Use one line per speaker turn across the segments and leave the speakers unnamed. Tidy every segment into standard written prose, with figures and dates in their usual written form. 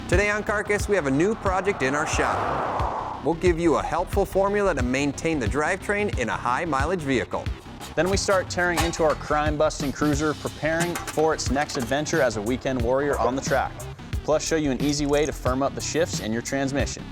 Today on Carcass, we have a new project in our shop. We'll give you a helpful formula to maintain the drivetrain in a high mileage vehicle.
Then we start tearing into our crime-busting cruiser, preparing for its next adventure as a weekend warrior on the track. Plus show you an easy way to firm up the shifts in your transmission.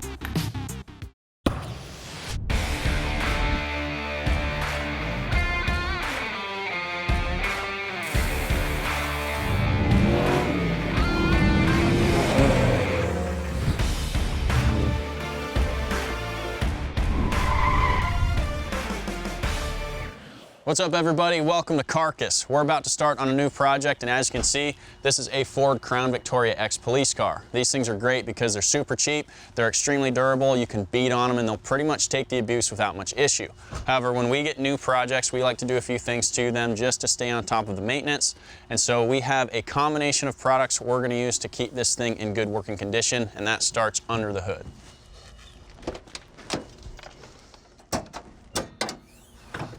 What's up, everybody? Welcome to Carcass. We're about to start on a new project, and as you can see, this is a Ford Crown Victoria X police car. These things are great because they're super cheap, they're extremely durable, you can beat on them, and they'll pretty much take the abuse without much issue. However, when we get new projects, we like to do a few things to them just to stay on top of the maintenance, and so we have a combination of products we're going to use to keep this thing in good working condition, and that starts under the hood.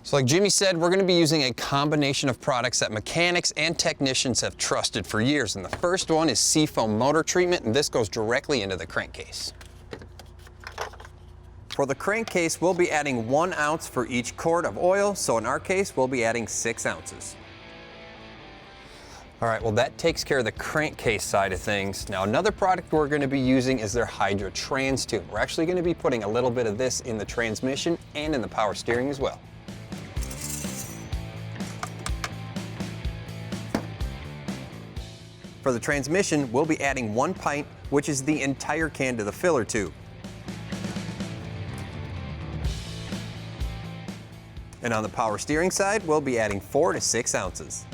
So like Jimmy said, we're going to be using a combination of products that mechanics and technicians have trusted for years. And the first one is seafoam motor treatment, and this goes directly into the crankcase. For the crankcase, we'll be adding 1 ounce for each quart of oil. So in our case, we'll be adding 6 ounces. All right, well, that takes care of the crankcase side of things. Now, another product we're going to be using is their Hydra Trans Tube. We're actually going to be putting a little bit of this in the transmission and in the power steering as well. For the transmission, we'll be adding 1 pint, which is the entire can, to the filler tube. And on the power steering side, we'll be adding 4 to 6 ounces.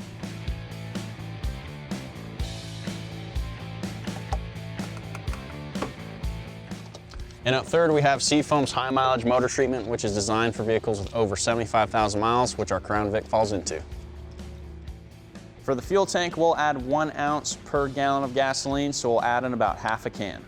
And up third, we have Seafoam's high mileage motor treatment, which is designed for vehicles with over 75,000 miles, which our Crown Vic falls into. For the fuel tank, we'll add 1 ounce per gallon of gasoline, so we'll add in about half a can.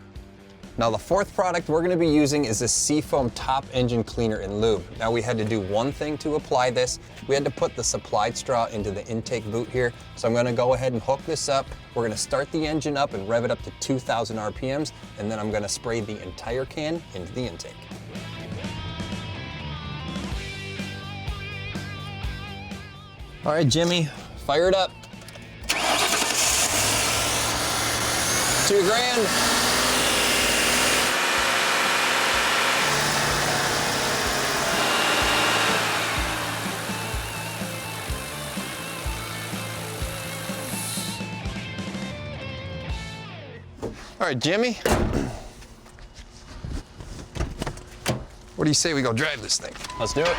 Now, the fourth product we're going to be using is this Seafoam Top Engine Cleaner and Lube. Now, we had to do one thing to apply this. We had to put the supplied straw into the intake boot here. So I'm going to go ahead and hook this up. We're going to start the engine up and rev it up to 2,000 RPMs, and then I'm going to spray the entire can into the intake. All right, Jimmy, fire it up. 2 grand. All right, Jimmy. What do you say we go drive this thing?
Let's do it.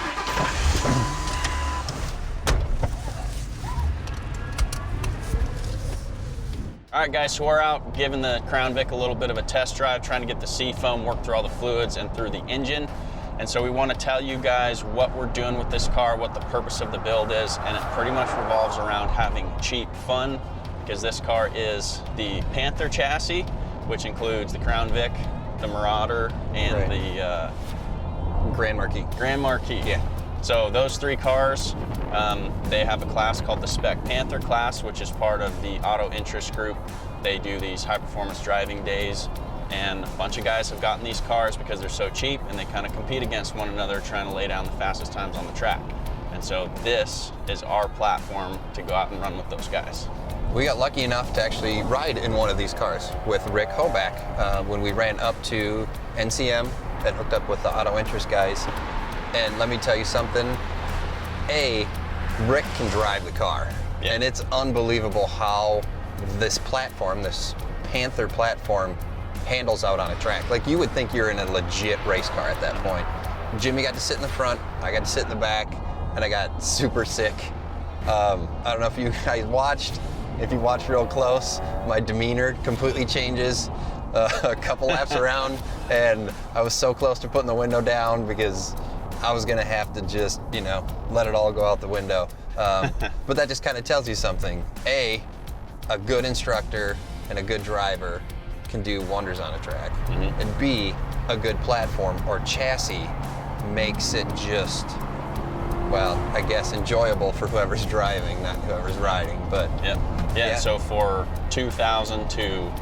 All right, guys, so we're out giving the Crown Vic a little bit of a test drive, trying to get the seafoam work through all the fluids and through the engine. And so we want to tell you guys what we're doing with this car, what the purpose of the build is, and it pretty much revolves around having cheap fun, because this car is the Panther chassis, which includes the Crown Vic, the Marauder, and the
Grand Marquis.
Grand Marquis.
Yeah.
So those 3 cars, they have a class called the Spec Panther class, which is part of the auto interest group. They do these high performance driving days, and a bunch of guys have gotten these cars because they're so cheap, and they kind of compete against one another trying to lay down the fastest times on the track. And so this is our platform to go out and run with those guys.
We got lucky enough to actually ride in one of these cars with Rick Hoback when we ran up to NCM and hooked up with the auto interest guys. And let me tell you something, Rick can drive the car. Yeah. And it's unbelievable how this platform, this Panther platform, handles out on a track. Like, you would think you're in a legit race car at that point. Jimmy got to sit in the front, I got to sit in the back, and I got super sick. I don't know if you guys watched. If you watch real close, my demeanor completely changes a couple laps around, and I was so close to putting the window down because I was gonna have to just, you know, let it all go out the window. But that just kind of tells you something. A good instructor and a good driver can do wonders on a track. Mm-hmm. And B, a good platform or chassis makes it just, well, I guess enjoyable for whoever's driving, not whoever's riding, but.
Yeah, so for 2,000 to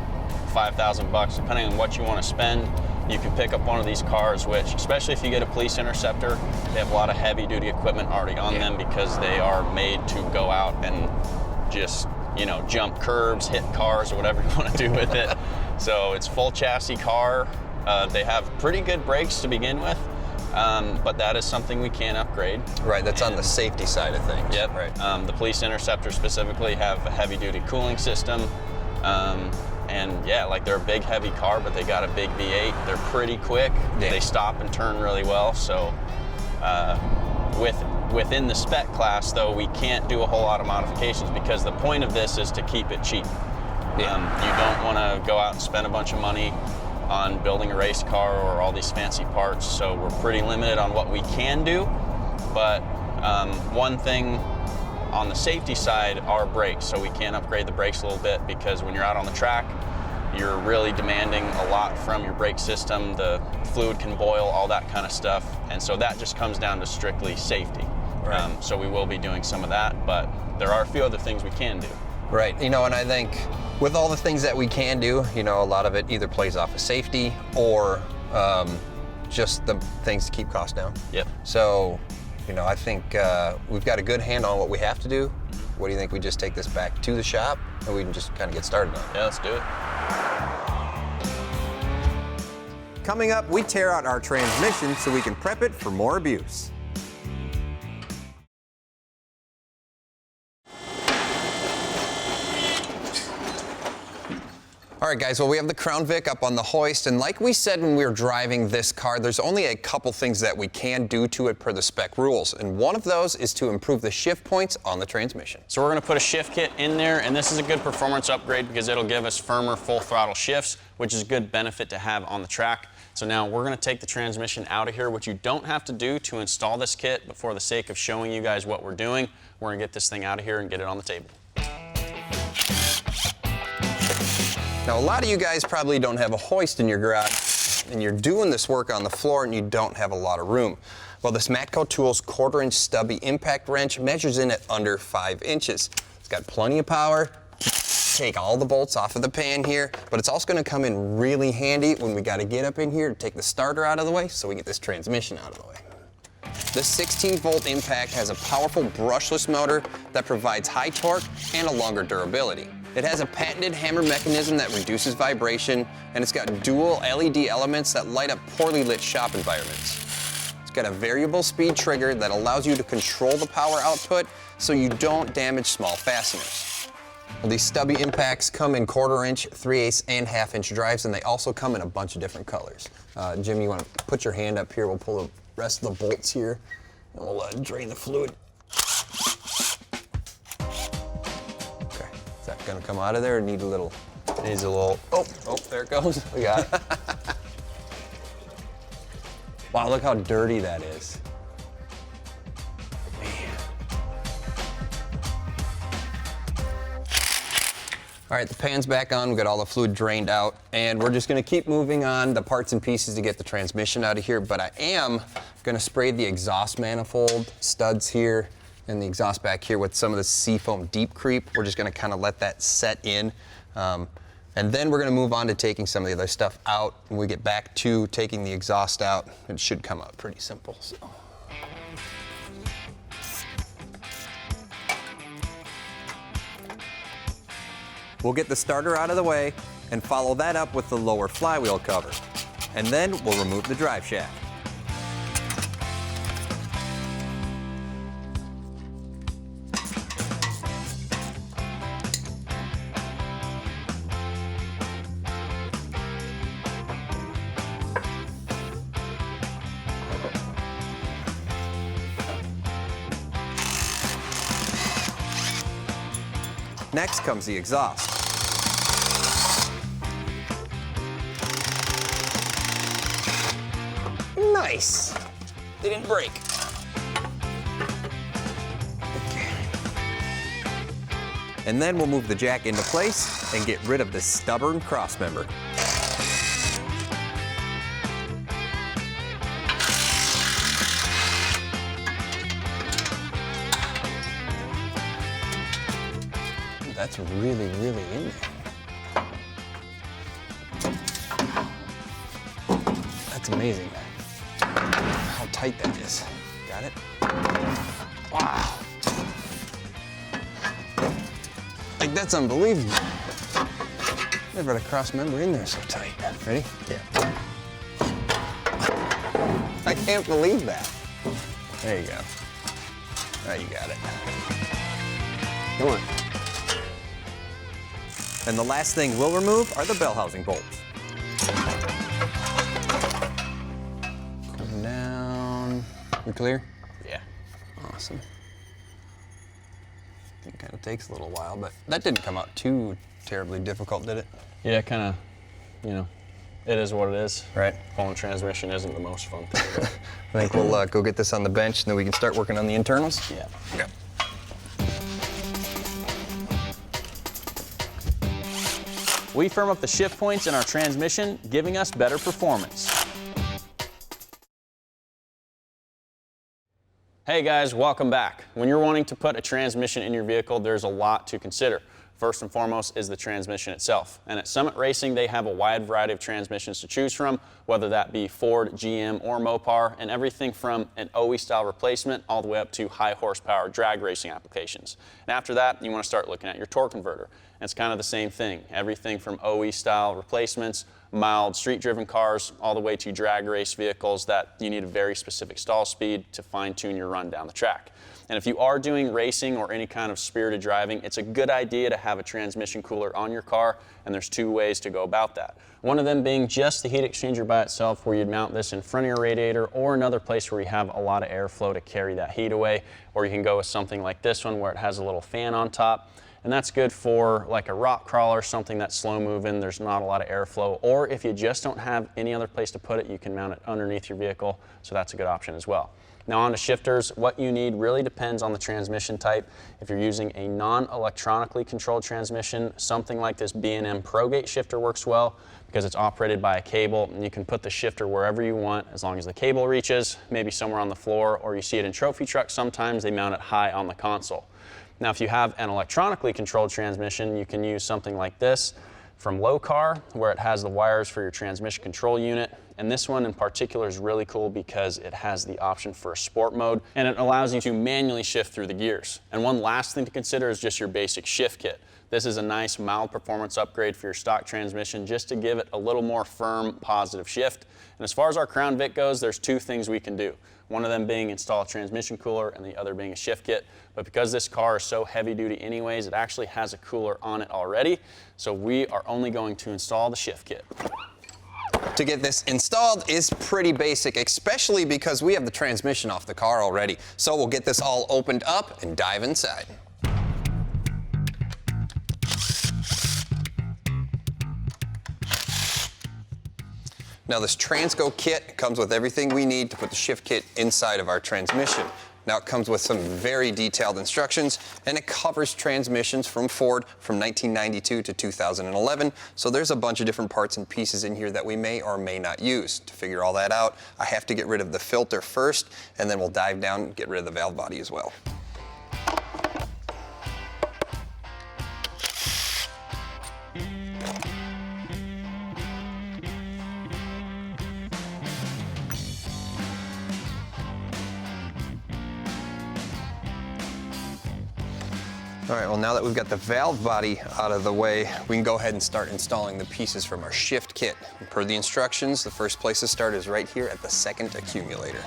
5,000 bucks, depending on what you want to spend. You can pick up one of these cars, which, especially if you get a police interceptor, they have a lot of heavy duty equipment already on them because they are made to go out and just, you know, jump curbs, hit cars, or whatever you want to do with it. So it's full chassis car. They have pretty good brakes to begin with, but that is something we can upgrade.
Right, that's on the safety side of things.
Yep.
Right.
The police interceptor specifically have a heavy duty cooling system. And yeah, like they're a big heavy car, but they got a big V8. They're pretty quick.
Yeah.
They stop and turn really well. So within the spec class though, we can't do a whole lot of modifications because the point of this is to keep it cheap.
Yeah.
You don't want to go out and spend a bunch of money on building a race car or all these fancy parts. So we're pretty limited on what we can do. But one thing on the safety side are brakes. So we can upgrade the brakes a little bit because when you're out on the track, you're really demanding a lot from your brake system. The fluid can boil, all that kind of stuff. And so that just comes down to strictly safety.
Right.
So we will be doing some of that, but there are a few other things we can do.
Right, you know, and I think with all the things that we can do, you know, a lot of it either plays off of safety or just the things to keep costs down.
Yep.
So, you know, I think we've got a good handle on what we have to do. What do you think we just take this back to the shop and we can just kind of get started on it?
Yeah, let's do it.
Coming up, we tear out our transmission so we can prep it for more abuse.
All right, guys, well, we have the Crown Vic up on the hoist, and like we said when we were driving this car, there's only a couple things that we can do to it per the spec rules, and one of those is to improve the shift points on the transmission.
So we're gonna put a shift kit in there, and this is a good performance upgrade because it'll give us firmer full throttle shifts, which is a good benefit to have on the track. So now we're gonna take the transmission out of here, which you don't have to do to install this kit, but for the sake of showing you guys what we're doing, we're gonna get this thing out of here and get it on the table.
Now, a lot of you guys probably don't have a hoist in your garage, and you're doing this work on the floor and you don't have a lot of room. Well, this Matco Tools 1/4-inch stubby impact wrench measures in at under 5 inches. It's got plenty of power. Take all the bolts off of the pan here, but it's also gonna come in really handy when we gotta get up in here to take the starter out of the way so we get this transmission out of the way. This 16-volt impact has a powerful brushless motor that provides high torque and a longer durability. It has a patented hammer mechanism that reduces vibration, and it's got dual LED elements that light up poorly lit shop environments. It's got a variable speed trigger that allows you to control the power output so you don't damage small fasteners. Well, these stubby impacts come in 1/4-inch, 3/8, and 1/2-inch drives, and they also come in a bunch of different colors. Jim, you want to put your hand up here? We'll pull the rest of the bolts here, and we'll drain the fluid. Okay, is that gonna come out of there or need a little? Needs a little, oh, there it goes. We got it. Wow, look how dirty that is. All right, the pan's back on. We've got all the fluid drained out, and we're just gonna keep moving on the parts and pieces to get the transmission out of here, but I am gonna spray the exhaust manifold studs here and the exhaust back here with some of the Seafoam Deep Creep. We're just gonna kind of let that set in. And then we're gonna move on to taking some of the other stuff out. When we get back to taking the exhaust out, it should come out pretty simple. So.
We'll get the starter out of the way and follow that up with the lower flywheel cover. And then we'll remove the drive shaft. Next comes the exhaust.
Nice. They didn't break.
And then we'll move the jack into place and get rid of this stubborn crossmember.
That's really, really in there. amazing how tight that is. Got it? Wow. Like, that's unbelievable. Never had a cross member in there so tight. Ready? Yeah. I can't believe that. There you go. Now you got it. Come on.
And the last thing we'll remove are the bell housing bolts.
Come down. We clear?
Yeah.
Awesome. It kind of takes a little while, but that didn't come out too terribly difficult, did it?
Yeah, kind of, you know, it is what it is.
Right.
Pulling transmission isn't the most fun thing. But
I think we'll go get this on the bench, and then we can start working on the internals.
yeah.
Okay.
We firm up the shift points in our transmission, giving us better performance. Hey guys, welcome back. When you're wanting to put a transmission in your vehicle, there's a lot to consider. First and foremost is the transmission itself. And at Summit Racing, they have a wide variety of transmissions to choose from, whether that be Ford, GM, or Mopar, and everything from an OE style replacement all the way up to high horsepower drag racing applications. And after that, you want to start looking at your torque converter. And it's kind of the same thing. Everything from OE style replacements, mild street driven cars, all the way to drag race vehicles that you need a very specific stall speed to fine tune your run down the track. And if you are doing racing or any kind of spirited driving, it's a good idea to have a transmission cooler on your car, and there's two ways to go about that. One of them being just the heat exchanger by itself, where you'd mount this in front of your radiator, or another place where you have a lot of airflow to carry that heat away, or you can go with something like this one where it has a little fan on top. And that's good for like a rock crawler, something that's slow moving, there's not a lot of airflow, or if you just don't have any other place to put it, you can mount it underneath your vehicle, so that's a good option as well. Now on to shifters, what you need really depends on the transmission type. If you're using a non-electronically controlled transmission, something like this B&M ProGate shifter works well because it's operated by a cable, and you can put the shifter wherever you want as long as the cable reaches, maybe somewhere on the floor, or you see it in trophy trucks sometimes, they mount it high on the console. Now if you have an electronically controlled transmission, you can use something like this from Low Car, where it has the wires for your transmission control unit. And this one in particular is really cool because it has the option for a sport mode, and it allows you to manually shift through the gears. And one last thing to consider is just your basic shift kit. This is a nice mild performance upgrade for your stock transmission just to give it a little more firm, positive shift. And as far as our Crown Vic goes, there's two things we can do. One of them being install a transmission cooler and the other being a shift kit. But because this car is so heavy duty anyways, it actually has a cooler on it already. So we are only going to install the shift kit.
To get this installed is pretty basic, especially because we have the transmission off the car already. So we'll get this all opened up and dive inside. Now this Transco kit comes with everything we need to put the shift kit inside of our transmission. Now it comes with some very detailed instructions, and it covers transmissions from Ford from 1992 to 2011. So there's a bunch of different parts and pieces in here that we may or may not use. To figure all that out, I have to get rid of the filter first, and then we'll dive down and get rid of the valve body as well. All right, well now that we've got the valve body out of the way, we can go ahead and start installing the pieces from our shift kit. And per the instructions, the first place to start is right here at the second accumulator.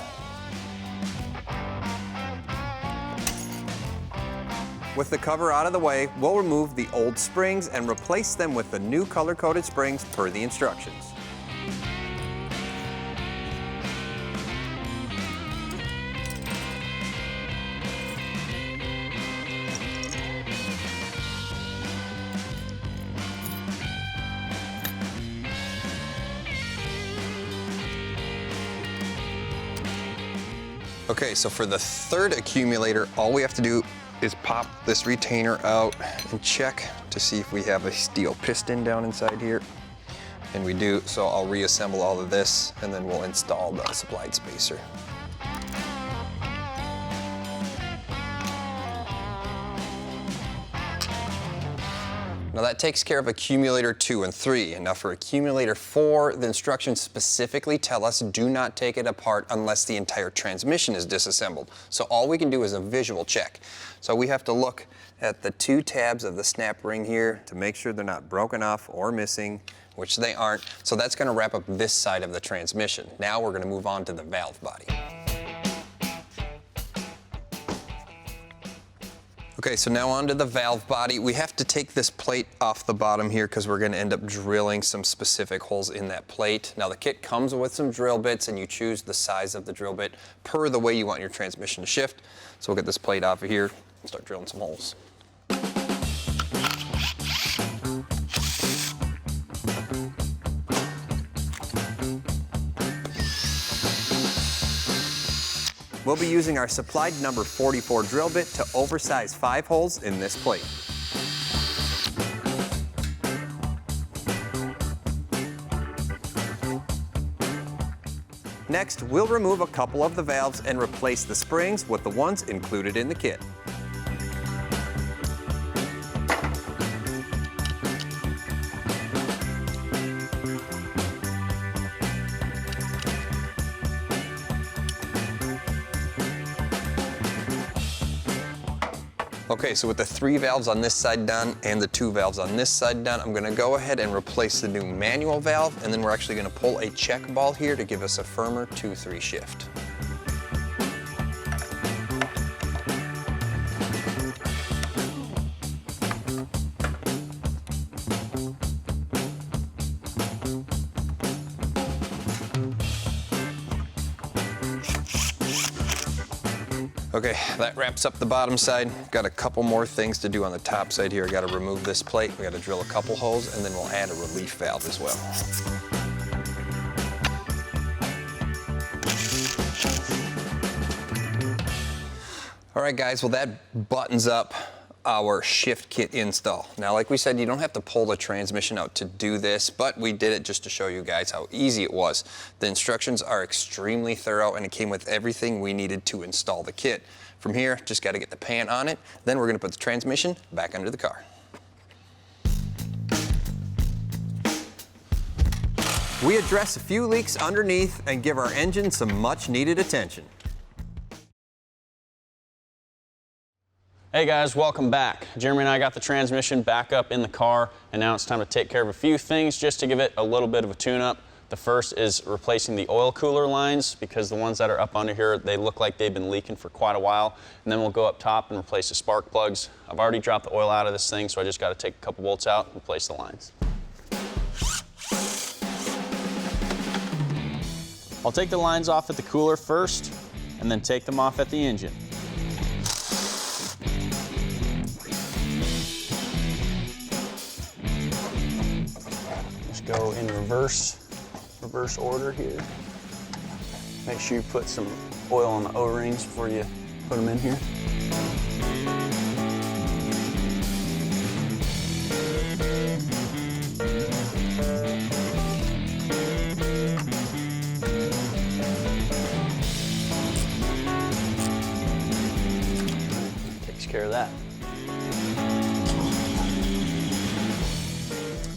With the cover out of the way, we'll remove the old springs and replace them with the new color-coded springs per the instructions.
Okay, so for the third accumulator, all we have to do is pop this retainer out and check to see if we have a steel piston down inside here. And we do, so I'll reassemble all of this and then we'll install the supplied spacer. Now that takes care of accumulator 2 and 3. And now for accumulator 4, the instructions specifically tell us do not take it apart unless the entire transmission is disassembled. So all we can do is a visual check. So we have to look at the 2 tabs of the snap ring here
to make sure they're not broken off or missing,
which they aren't. So that's going to wrap up this side of the transmission. Now we're going to move on to the valve body. Okay, so now onto the valve body. We have to take this plate off the bottom here because we're going to end up drilling some specific holes in that plate. Now the kit comes with some drill bits and you choose the size of the drill bit per the way you want your transmission to shift. So we'll get this plate off of here and start drilling some holes.
We'll be using our supplied number 44 drill bit to oversize 5 holes in this plate. Next, we'll remove a couple of the valves and replace the springs with the ones included in the kit.
Okay, so with the 3 valves on this side done and the 2 valves on this side done, I'm gonna go ahead and replace the new manual valve, and then we're actually gonna pull a check ball here to give us a firmer 2-3 shift. Okay, that wraps up the bottom side. Got a couple more things to do on the top side here. I gotta remove this plate, we gotta drill a couple holes, and then we'll add a relief valve as well. All right guys, well that buttons up our shift kit install. Now, like we said, you don't have to pull the transmission out to do this, but we did it just to show you guys how easy it was. The instructions are extremely thorough and it came with everything we needed to install the kit. From here, just gotta get the pan on it, then we're gonna put the transmission back under the car.
We address a few leaks underneath and give our engine some much needed attention.
Hey guys, welcome back. Jeremy and I got the transmission back up in the car, and now it's time to take care of a few things just to give it a little bit of a tune-up. The first is replacing the oil cooler lines, because the ones that are up under here, they look like they've been leaking for quite a while. And then we'll go up top and replace the spark plugs. I've already dropped the oil out of this thing, so I just got to take a couple bolts out and replace the lines. I'll take the lines off at the cooler first, and then take them off at the engine. Go in reverse order here. Make sure you put some oil on the O-rings before you put them in here. Takes care of that.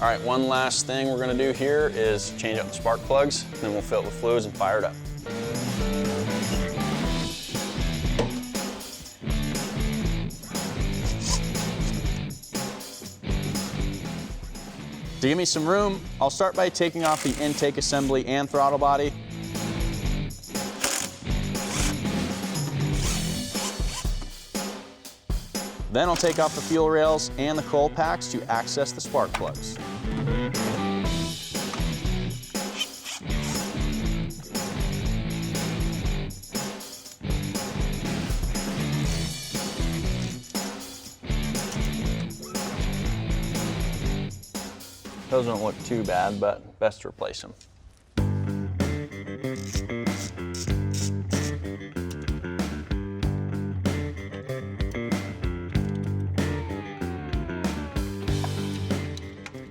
All right, one last thing we're gonna do here is change out the spark plugs, then we'll fill it with fluids and fire it up. To give me some room, I'll start by taking off the intake assembly and throttle body. Then I'll take off the fuel rails and the coil packs to access the spark plugs. Those don't look too bad, but best to replace them.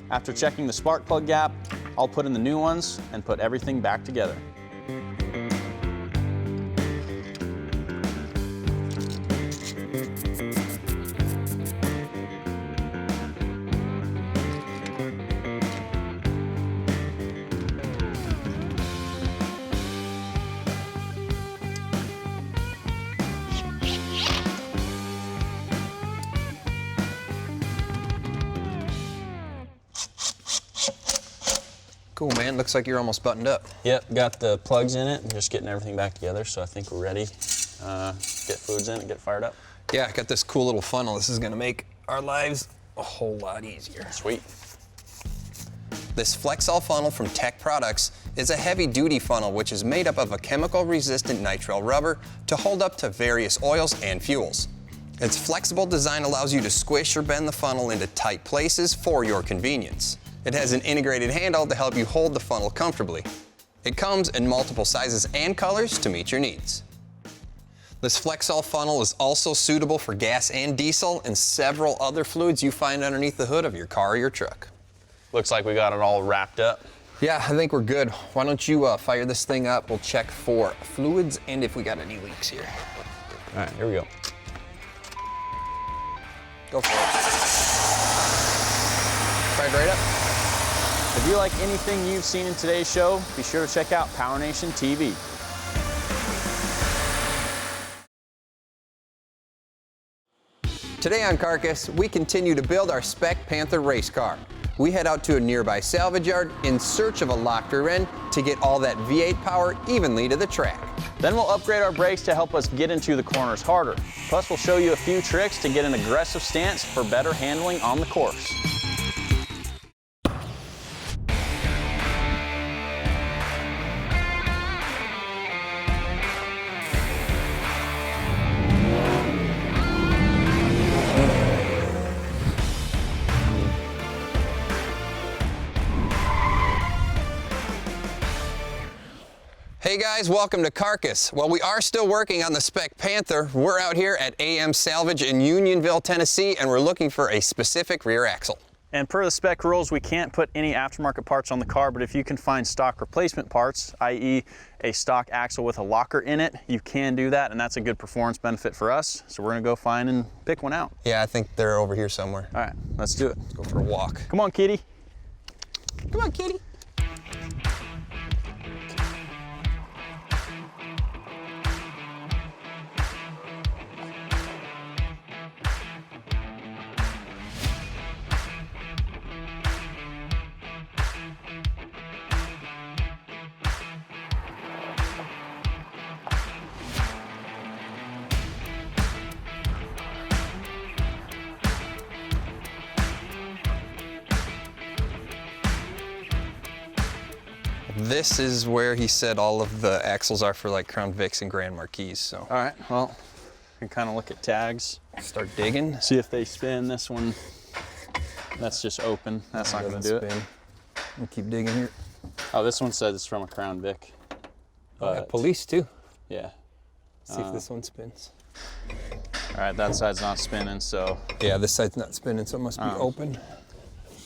After checking the spark plug gap, I'll put in the new ones and put everything back together.
Cool, man. Looks like you're almost buttoned up.
Yep, got the plugs in it and just getting everything back together, so I think we're ready. Get fluids in and get fired up.
Yeah, I got this cool little funnel. This is gonna make our lives a whole lot easier.
Sweet.
This Flexol funnel from Tech Products is a heavy-duty funnel which is made up of a chemical-resistant nitrile rubber to hold up to various oils and fuels. Its flexible design allows you to squish or bend the funnel into tight places for your convenience. It has an integrated handle to help you hold the funnel comfortably. It comes in multiple sizes and colors to meet your needs. This Flexol funnel is also suitable for gas and diesel and several other fluids you find underneath the hood of your car or your truck.
Looks like we got it all wrapped up.
Yeah, I think we're good. Why don't you fire this thing up? We'll check for fluids and if we got any leaks here.
All right, here we go.
Go for it. Fired right up.
If you like anything you've seen in today's show, be sure to check out PowerNation TV.
Today on Carcass, we continue to build our Spec Panther race car. We head out to a nearby salvage yard in search of a locked rear end to get all that V8 power evenly to the track.
Then we'll upgrade our brakes to help us get into the corners harder. Plus, we'll show you a few tricks to get an aggressive stance for better handling on the course.
Hey guys, welcome to Carcass. Well, we are still working on the Spec Panther. We're out here at AM Salvage in Unionville, Tennessee, and we're looking for a specific rear axle.
And per the spec rules, we can't put any aftermarket parts on the car, but if you can find stock replacement parts, i.e. a stock axle with a locker in it, you can do that, and that's a good performance benefit for us. So we're gonna go find and pick one out.
Yeah, I think they're over here somewhere.
All right, let's do it.
Let's go for a walk.
Come on, kitty.
Come on, kitty. This is where he said all of the axles are for like Crown Vics and Grand Marquis, so.
All right, well, we can kind of look at tags.
Start digging.
See if they spin. This one, that's just open. That's not gonna do it.
We'll keep digging here.
Oh, this one says it's from a Crown Vic. But,
police too.
Yeah.
See if this one spins.
All right, that side's not spinning, so.
Yeah, this side's not spinning, so it must be open.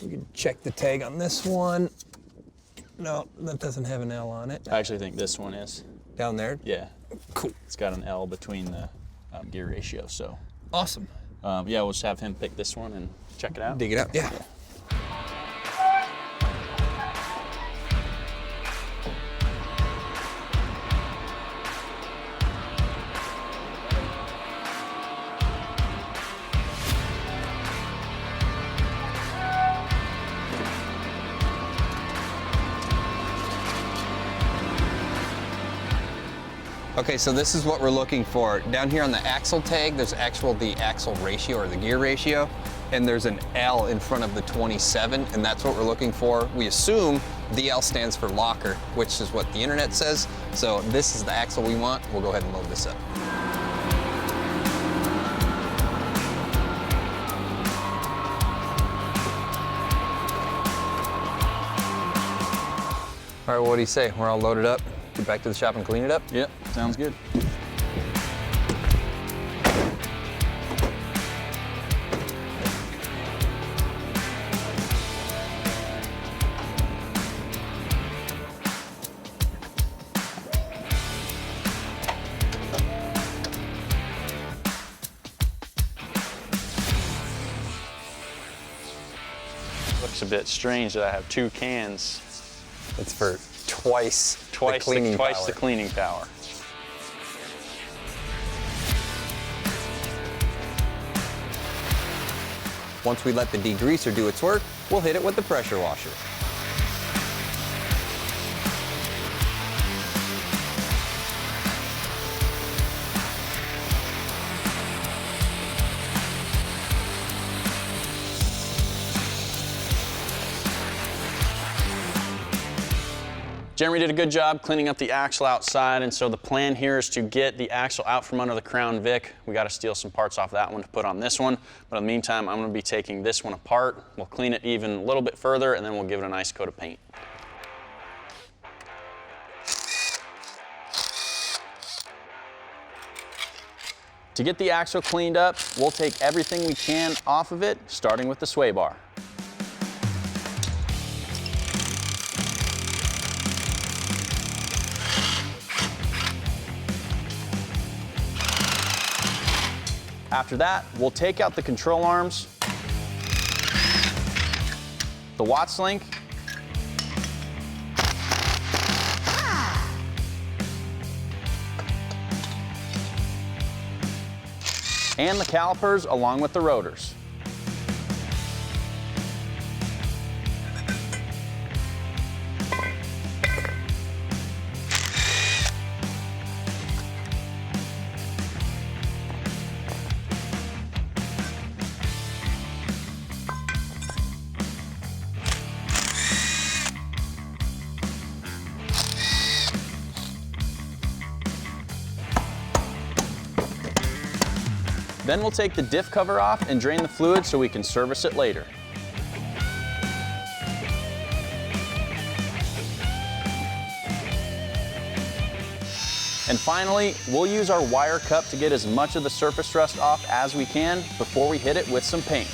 We can check the tag on this one. No, that doesn't have an L on it.
I actually think this one is.
Down there?
Yeah.
Cool.
It's got an L between the gear ratio, so.
Awesome.
Yeah, we'll just have him pick this one and check it out.
Dig it out, yeah. Okay, so this is what we're looking for. Down here on the axle tag, there's the axle ratio or the gear ratio, and there's an L in front of the 27, and that's what we're looking for. We assume the L stands for locker, which is what the internet says. So this is the axle we want. We'll go ahead and load this up. All right, what do you say? We're all loaded up. Get back to the shop and clean it up?
Yep, sounds good. Looks a bit strange that I have two cans.
It's for twice the cleaning power. Once we let the degreaser do its work, we'll hit it with the pressure washer.
Jeremy did a good job cleaning up the axle outside, and so the plan here is to get the axle out from under the Crown Vic. We got to steal some parts off that one to put on this one, but in the meantime, I'm going to be taking this one apart. We'll clean it even a little bit further, and then we'll give it a nice coat of paint. To get the axle cleaned up, we'll take everything we can off of it, starting with the sway bar. After that, we'll take out the control arms, the Watts link, and the calipers along with the rotors. Then we'll take the diff cover off and drain the fluid so we can service it later. And finally, we'll use our wire cup to get as much of the surface rust off as we can before we hit it with some paint.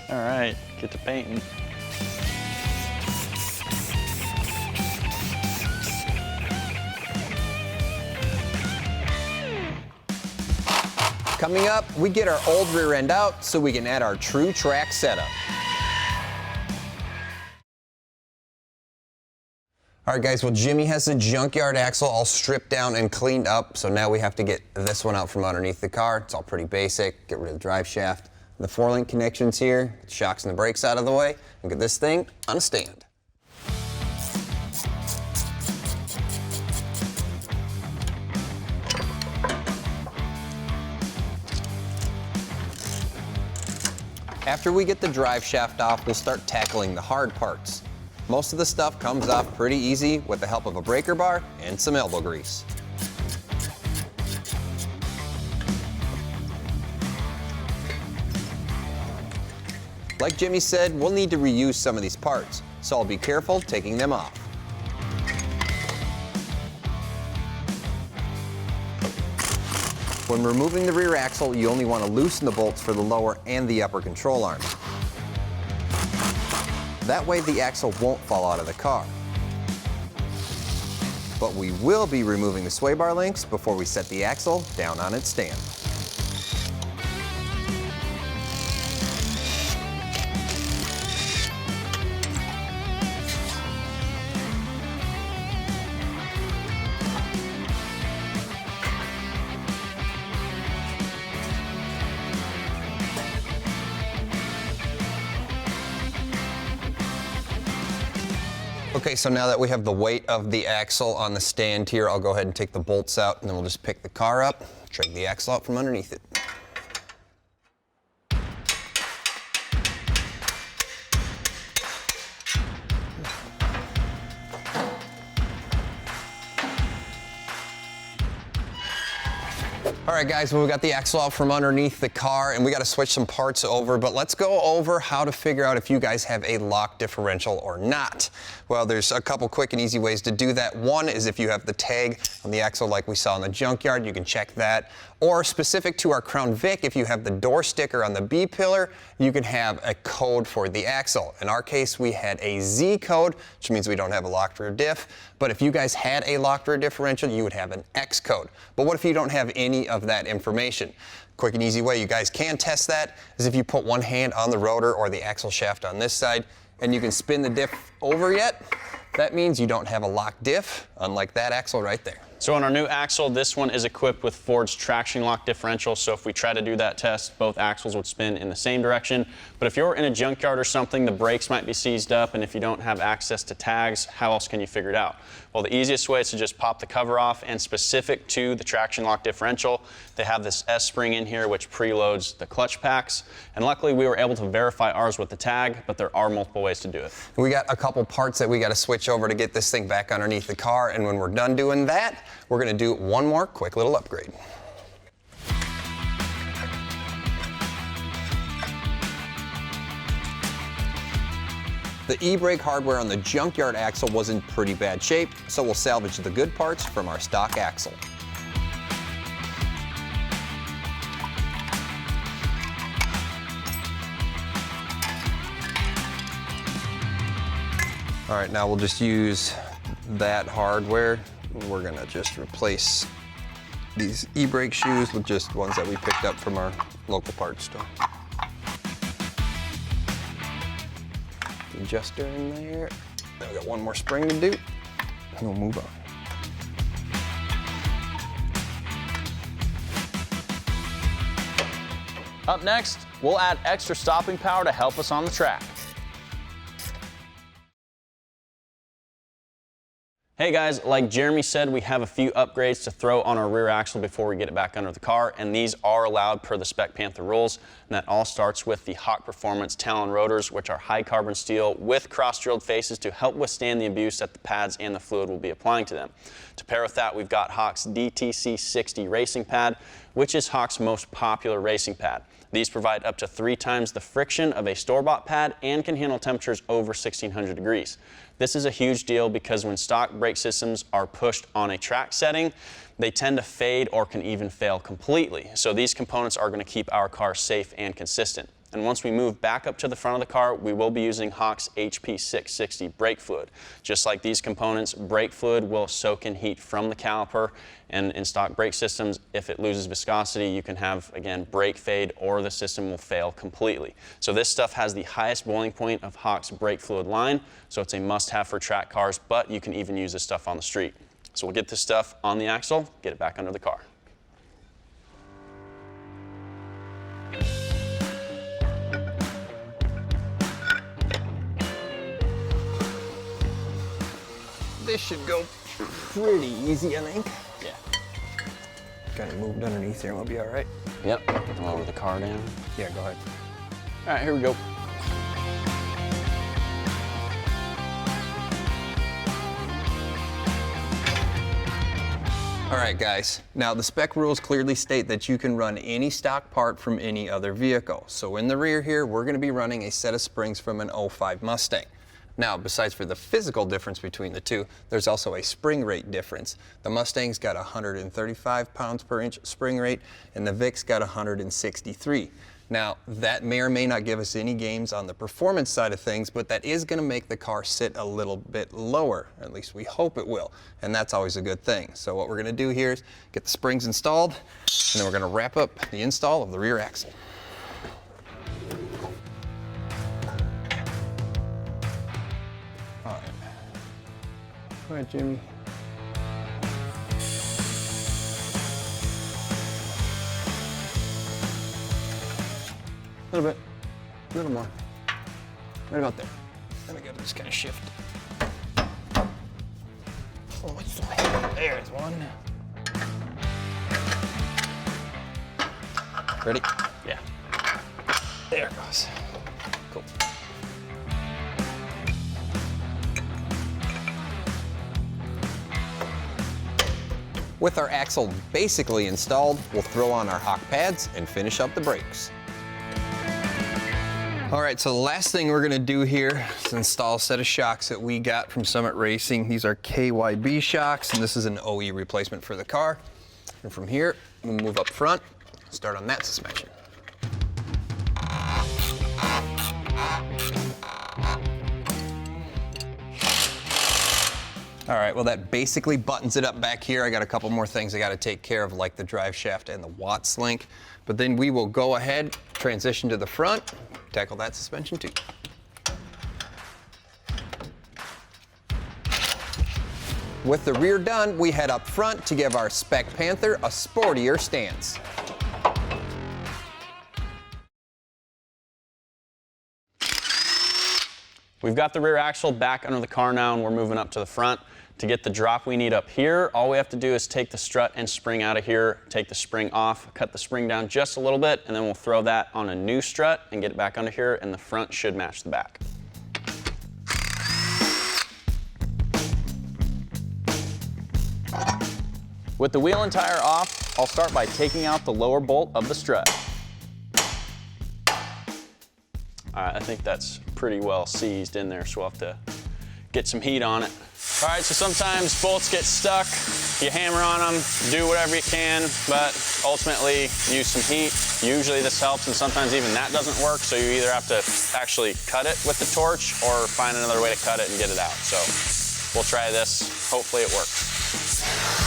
All right, get to painting.
Coming up, we get our old rear end out so we can add our true track setup. All right, guys, well, Jimmy has the junkyard axle all stripped down and cleaned up, so now we have to get this one out from underneath the car. It's all pretty basic. Get rid of the drive shaft, the 4-link connections here, get the shocks and the brakes out of the way, and get this thing on a stand. After we get the drive shaft off, we'll start tackling the hard parts. Most of the stuff comes off pretty easy with the help of a breaker bar and some elbow grease. Like Jimmy said, we'll need to reuse some of these parts, so I'll be careful taking them off. When removing the rear axle, you only want to loosen the bolts for the lower and the upper control arms. That way the axle won't fall out of the car. But we will be removing the sway bar links before we set the axle down on its stand. Okay, so now that we have the weight of the axle on the stand here, I'll go ahead and take the bolts out, and then we'll just pick the car up, drag the axle out from underneath it. All right, guys, well, we got the axle out from underneath the car, and we got to switch some parts over, but let's go over how to figure out if you guys have a lock differential or not. Well, there's a couple quick and easy ways to do that. One is if you have the tag on the axle like we saw in the junkyard, you can check that. Or specific to our Crown Vic, if you have the door sticker on the B pillar, you can have a code for the axle. In our case, we had a Z code, which means we don't have a locked rear diff. But if you guys had a locked rear differential, you would have an X code. But what if you don't have any of that information? Quick and easy way you guys can test that is if you put one hand on the rotor or the axle shaft on this side, and you can spin the diff over yet. That means you don't have a lock diff, unlike that axle right there.
So on our new axle, this one is equipped with Ford's traction lock differential, so if we try to do that test, both axles would spin in the same direction. But if you're in a junkyard or something, the brakes might be seized up, and if you don't have access to tags, how else can you figure it out? Well, the easiest way is to just pop the cover off, and specific to the traction lock differential, they have this S-spring in here which preloads the clutch packs, and luckily we were able to verify ours with the tag, but there are multiple ways to do it.
We got a couple parts that we got to switch over to get this thing back underneath the car, and when we're done doing that, we're going to do one more quick little upgrade. The e-brake hardware on the junkyard axle was in pretty bad shape, so we'll salvage the good parts from our stock axle. All right, now we'll just use that hardware. We're gonna just replace these e-brake shoes with just ones that we picked up from our local parts store. The adjuster in there. Then we got one more spring to do, and we'll move on.
Up next, we'll add extra stopping power to help us on the track. Hey guys, like Jeremy said, we have a few upgrades to throw on our rear axle before we get it back under the car, and these are allowed per the Spec Panther rules. And that all starts with the Hawk Performance Talon rotors, which are high carbon steel with cross-drilled faces to help withstand the abuse that the pads and the fluid will be applying to them. To pair with that, we've got Hawk's DTC60 racing pad, which is Hawk's most popular racing pad. These provide up to 3 times the friction of a store-bought pad and can handle temperatures over 1600 degrees. This is a huge deal because when stock brake systems are pushed on a track setting, they tend to fade or can even fail completely. So these components are going to keep our car safe and consistent. And once we move back up to the front of the car, we will be using Hawk's HP660 brake fluid. Just like these components, brake fluid will soak in heat from the caliper, and in stock brake systems, if it loses viscosity, you can have, again, brake fade or the system will fail completely. So this stuff has the highest boiling point of Hawk's brake fluid line, so it's a must-have for track cars, but you can even use this stuff on the street. So we'll get this stuff on the axle, get it back under the car.
This should go pretty easy, I think.
Yeah.
Kind of moved underneath here, we'll be all right.
Yep, lower the car down.
Yeah, go ahead.
All right, here we go.
All right, guys. Now, the spec rules clearly state that you can run any stock part from any other vehicle. So in the rear here, we're going to be running a set of springs from an 05 Mustang. Now, besides for the physical difference between the two, there's also a spring rate difference. The Mustang's got 135 pounds per inch spring rate, and the Vic's got 163. Now, that may or may not give us any gains on the performance side of things, but that is going to make the car sit a little bit lower. At least we hope it will, and that's always a good thing. So what we're going to do here is get the springs installed, and then we're going to wrap up the install of the rear axle. All right. Go ahead, Jimmy. A little bit, a little more. Right about there. Then we gotta just kind of shift. Oh, what's the way? There's one. Ready?
Yeah.
There it goes. Cool. With our axle basically installed, we'll throw on our Hawk pads and finish up the brakes. All right, so the last thing we're gonna do here is install a set of shocks that we got from Summit Racing. These are KYB shocks, and this is an OE replacement for the car. And from here, we'll move up front, start on that suspension. All right, well, that basically buttons it up back here. I got a couple more things I gotta take care of, like the drive shaft and the Watts link. But then we will go ahead, transition to the front, tackle that suspension too. With the rear done, we head up front to give our Spec Panther a sportier stance.
We've got the rear axle back under the car now, and we're moving up to the front. To get the drop we need up here, all we have to do is take the strut and spring out of here, take the spring off, cut the spring down just a little bit, and then we'll throw that on a new strut and get it back under here, and the front should match the back. With the wheel and tire off, I'll start by taking out the lower bolt of the strut. All right, I think that's pretty well seized in there, so we'll have to get some heat on it. All right, so sometimes bolts get stuck. You hammer on them, do whatever you can, but ultimately use some heat. Usually this helps, and sometimes even that doesn't work, so you either have to actually cut it with the torch or find another way to cut it and get it out. So we'll try this. Hopefully it works.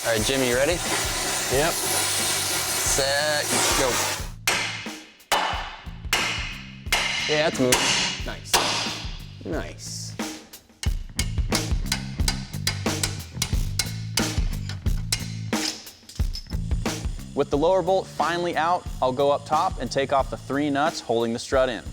All right, Jimmy, you ready?
Yep.
Set, go. Yeah, that's moving. Nice. Nice.
With the lower bolt finally out, I'll go up top and take off the 3 nuts holding the strut in.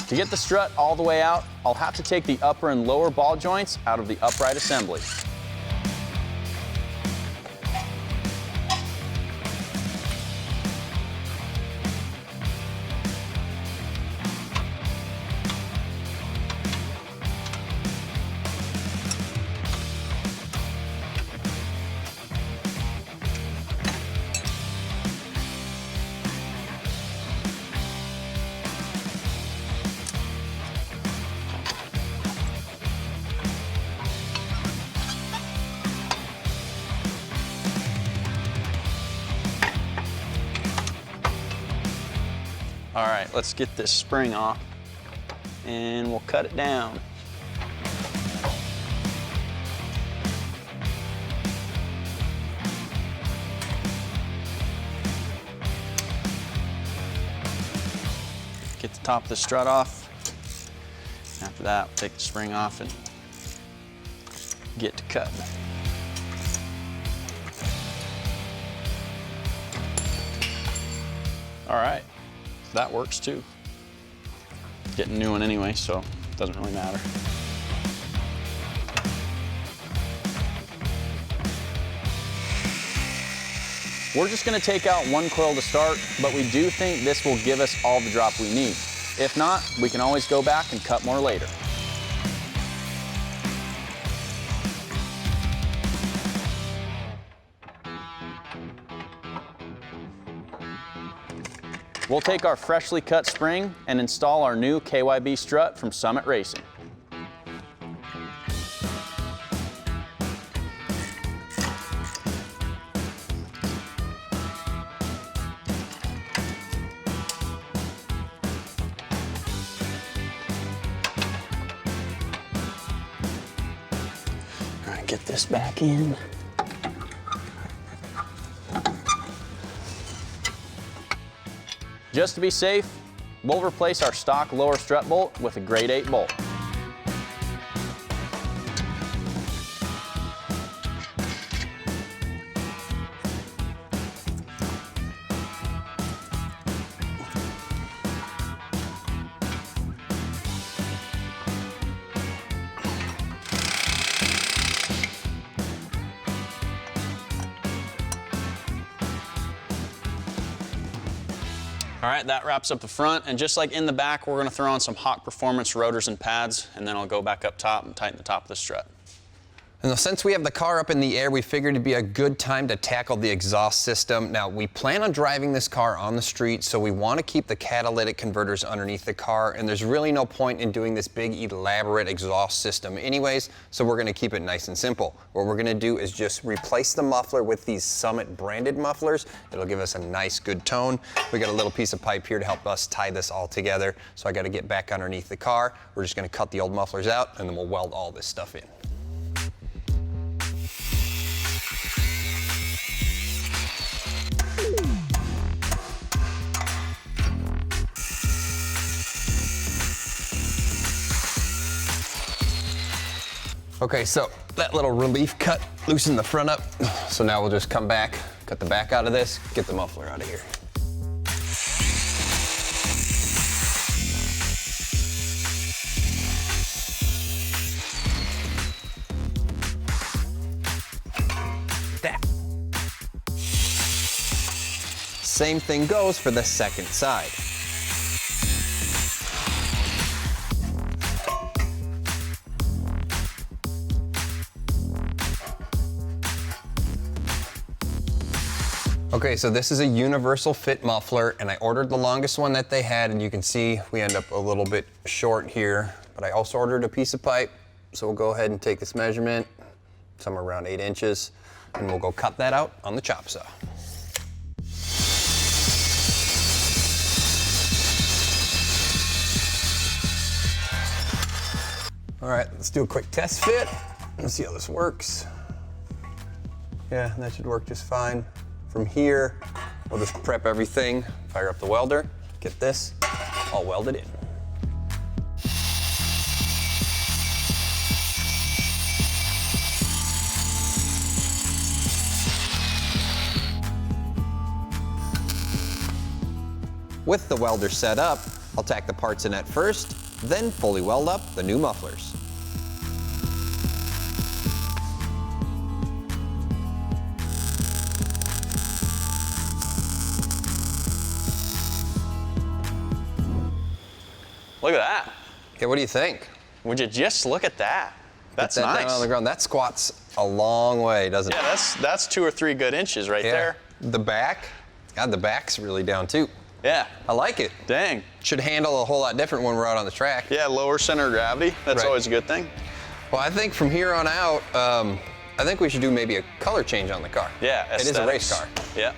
To get the strut all the way out, I'll have to take the upper and lower ball joints out of the upright assembly. All right, let's get this spring off and we'll cut it down. Get the top of the strut off. After that, we'll take the spring off and get to cutting. All right. That works too. Getting a new one anyway, so it doesn't really matter. We're just gonna take out 1 coil to start, but we do think this will give us all the drop we need. If not, we can always go back and cut more later. We'll take our freshly cut spring and install our new KYB strut from Summit Racing. All right, get this back in. Just to be safe, we'll replace our stock lower strut bolt with a grade 8 bolt. All right, that wraps up the front, and just like in the back, we're gonna throw on some Hawk Performance rotors and pads, and then I'll go back up top and tighten the top of the strut.
And since we have the car up in the air, we figured it'd be a good time to tackle the exhaust system. Now, we plan on driving this car on the street, so we want to keep the catalytic converters underneath the car, and there's really no point in doing this big, elaborate exhaust system anyways, so we're going to keep it nice and simple. What we're going to do is just replace the muffler with these Summit branded mufflers. It'll give us a nice, good tone. We got a little piece of pipe here to help us tie this all together, so I got to get back underneath the car. We're just going to cut the old mufflers out, and then we'll weld all this stuff in. Okay, so that little relief cut loosened the front up. So now we'll just come back, cut the back out of this, get the muffler out of here. That. Same thing goes for the second side. Okay, so this is a universal fit muffler, and I ordered the longest one that they had, and you can see we end up a little bit short here, but I also ordered a piece of pipe, so we'll go ahead and take this measurement, somewhere around 8 inches, and we'll go cut that out on the chop saw. All right, let's do a quick test fit. Let's see how this works. Yeah, that should work just fine. From here, we'll just prep everything, fire up the welder, get this all welded in. With the welder set up, I'll tack the parts in at first, then fully weld up the new mufflers.
Look at that.
Yeah, what do you think?
Would you just look at that? That's
Get that
nice.
down on the ground. That squats a long way, doesn't it?
Yeah, that's 2 or 3 good inches right there.
The back, God, the back's really down too.
Yeah.
I like it.
Dang.
Should handle a whole lot different when we're out on the track.
Yeah, lower center of gravity. That's
Right.
always a good thing.
Well, I think from here on out, I think we should do maybe a color change on the car.
Yeah,
It is a race car.
Yeah.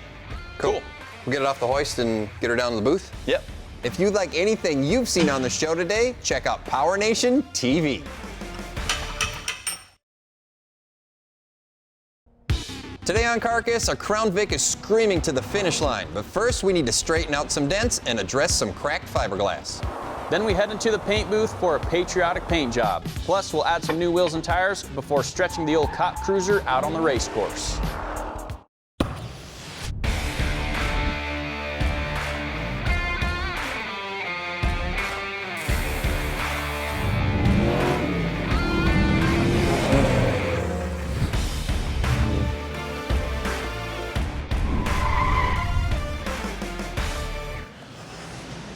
Cool. We'll get it off the hoist and get her down to the booth.
Yep.
If you like anything you've seen on the show today, check out PowerNation TV. Today on Carcass, our Crown Vic is screaming to the finish line, but first we need to straighten out some dents and address some cracked fiberglass.
Then we head into the paint booth for a patriotic paint job. Plus, we'll add some new wheels and tires before stretching the old cop cruiser out on the race course.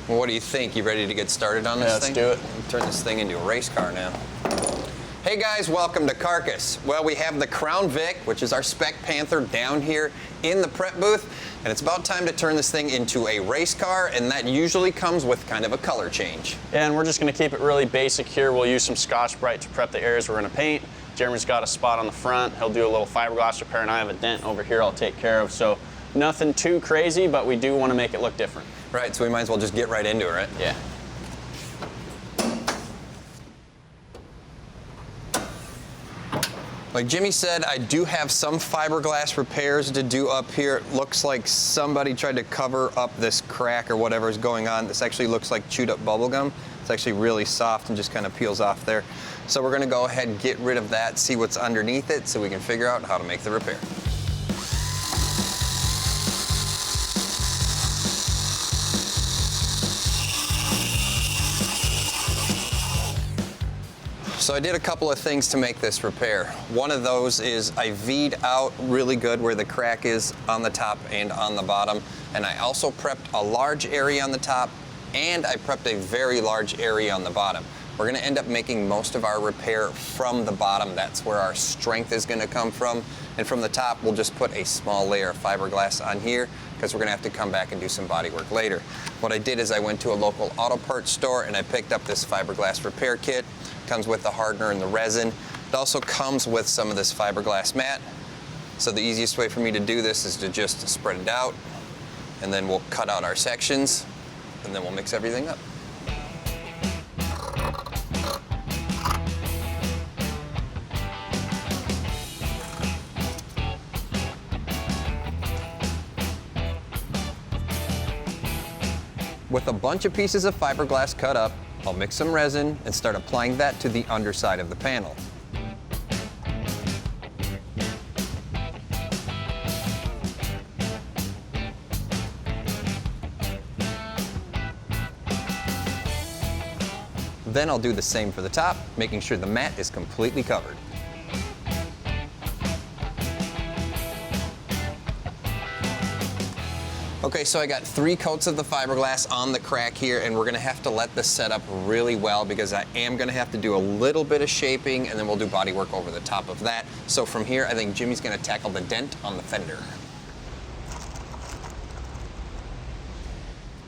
Well, what do you think? You ready to get started on this
Yeah,
thing?
let's do it.
Turn this thing into a race car now. Hey guys, welcome to Carcass. Well, we have the Crown Vic, which is our Spec Panther, down here in the prep booth, and it's about time to turn this thing into a race car, and that usually comes with kind of a color change.
And we're just gonna keep it really basic here. We'll use some Scotch-Brite to prep the areas we're gonna paint. Jeremy's got a spot on the front. He'll do a little fiberglass repair, and I have a dent over here I'll take care of. So nothing too crazy, but we do wanna make it look different.
Right, so we might as well just get right into it, right?
Yeah.
Like Jimmy said, I do have some fiberglass repairs to do up here. It looks like somebody tried to cover up this crack or whatever is going on. This actually looks like chewed up bubble gum. It's actually really soft and just kind of peels off there. So we're gonna go ahead and get rid of that, see what's underneath it so we can figure out how to make the repair. So I did a couple of things to make this repair. One of those is I V'd out really good where the crack is on the top and on the bottom. And I also prepped a large area on the top, and I prepped a very large area on the bottom. We're gonna end up making most of our repair from the bottom. That's where our strength is gonna come from. And from the top, we'll just put a small layer of fiberglass on here because we're gonna have to come back and do some body work later. What I did is I went to a local auto parts store and I picked up this fiberglass repair kit. Comes with the hardener and the resin. It also comes with some of this fiberglass mat. So the easiest way for me to do this is to just spread it out, and then we'll cut out our sections, and then we'll mix everything up. With a bunch of pieces of fiberglass cut up, I'll mix some resin and start applying that to the underside of the panel. Then I'll do the same for the top, making sure the mat is completely covered. Okay, so I got 3 coats of the fiberglass on the crack here, and we're gonna have to let this set up really well because I am gonna have to do a little bit of shaping, and then we'll do body work over the top of that. So from here, I think Jimmy's gonna tackle the dent on the fender.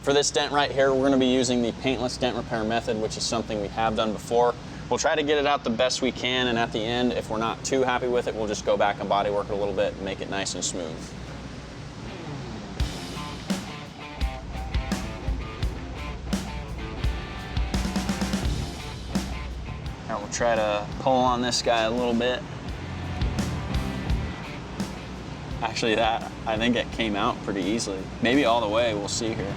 For this dent right here, we're gonna be using the paintless dent repair method, which is something we have done before. We'll try to get it out the best we can, and at the end, if we're not too happy with it, we'll just go back and body work it a little bit and make it nice and smooth. All right, we'll try to pull on this guy a little bit. Actually, that, I think it came out pretty easily. Maybe all the way, we'll see here.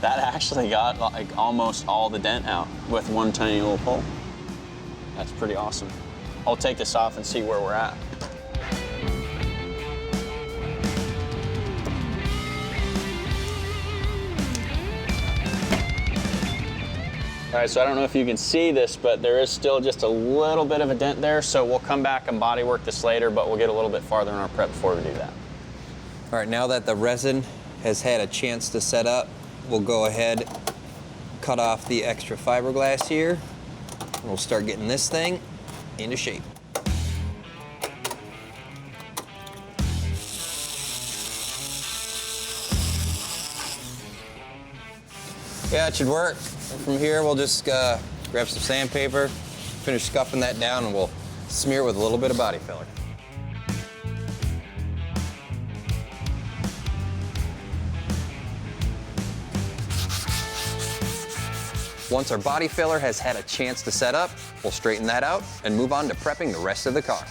That actually got like almost all the dent out with one tiny little pull. That's pretty awesome. I'll take this off and see where we're at. All right, so I don't know if you can see this, but there is still just a little bit of a dent there, so we'll come back and body work this later, but we'll get a little bit farther in our prep before we do that.
All right, now that the resin has had a chance to set up, we'll go ahead, cut off the extra fiberglass here, and we'll start getting this thing into shape. Yeah, it should work. From here, we'll just grab some sandpaper, finish scuffing that down, and we'll smear it with a little bit of body filler. Once our body filler has had a chance to set up, we'll straighten that out and move on to prepping the rest of the car.